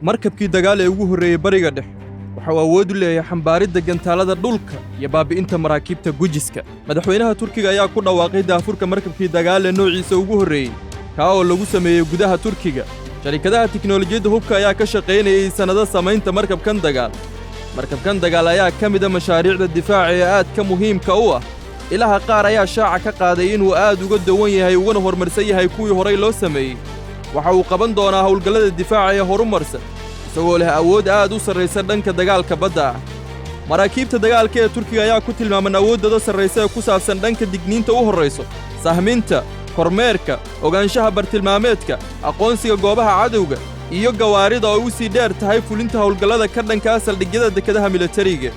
markabkii dagaaal ee ugu horreeyay bariga dhaxe waxa uu awood u leeyahay xambaaridda gantaalada dhulka iyo baabi'inta maraakiibta gujiska. Madaxweynaha Turkiga ayaa ku dhawaaqay daafurka markabkii dagaal ee noociisa ugu horreeyay kaa oo lagu sameeyey gudaha Turkiga. Sharikadaha tiknoolajiyadda hubka ayaa ka shaqaynayay sanado samaynta markabkan dagaal. Markabkan dagaal ayaa ka mid ah mashaariicda difaaca ee aadka muhiimka u ah. Ilaha qaar ayaa shaaca ka qaaday inuu aad uga dawan yahay uguna horumarsan yahay kuwii horay loo sameeyey. waxa uu qaban doonaa howlgallada difaaca ee horumarsan isagoo leh awood aad u sarraysa dhanka dagaalka badda ah. Maraakiibta dagaalka ee Turkiga ayaa ku tilmaaman awooddooda sarraysa ee ku saabsan dhanka digniinta u horrayso, sahminta, kormeerka, ogaanshaha bartilmaameedka, aqoonsiga goobaha cadowga, iyo gawaarida oo u sii dheer tahay fulinta howlgallada ka dhanka saldhigyada dekedaha militariga.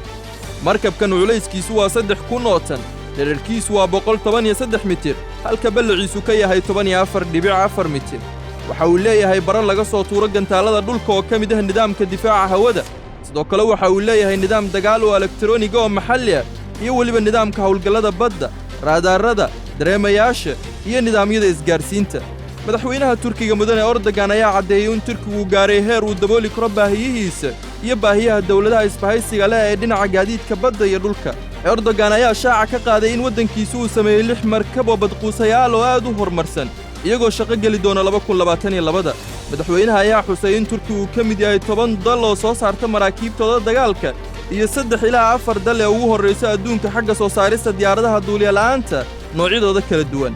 Markabkan culayskiisu waa 3,000 oo tan, dhererkiisu waa 113 mitir, halka ballaciisu ka yahay 14.4 mitir. waxa uu leeyahay barar laga soo tuuro gantaalada dhulka oo ka mid ah nidaamka difaaca hawada. sidoo kale waxa uu leeyahay nidaam dagaal oo elektarooniga oo maxalli ah iyo weliba nidaamka howlgallada badda, raadaarada, dareemayaasha iyo nidaamyada isgaarsiinta. madaxweynaha Turkiga mudane Erdogan ayaa caddeeyay in Turkigu gaaray heer uu dabooli karo baahiyihiisa iyo baahiyaha dawladaha isbahaysiga leh ee dhinaca gaadiidka badda iyo dhulka. Erdogan ayaa shaaca ka qaaday in waddankiisu uu sameeyey 6 markab oo badquusayaal oo aad u horumarsan iyagoo shaqo geli doona 2022. madaxweynaha ayaa xusay in Turkigu uu ka mid yahay 10 dal oo soo saarta maraakiibtooda dagaalka iyo 3 ilaa 4 dal ee ugu horreysa adduunka xagga soo saarista diyaaradaha duuliye la'aanta noocyadooda kala duwan.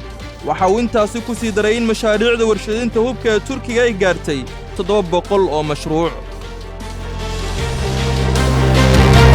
waxa uu intaasi ku sii daray in mashaariicda warshadaynta hubka ee Turkiga ay gaartay 700 oo mashruuc.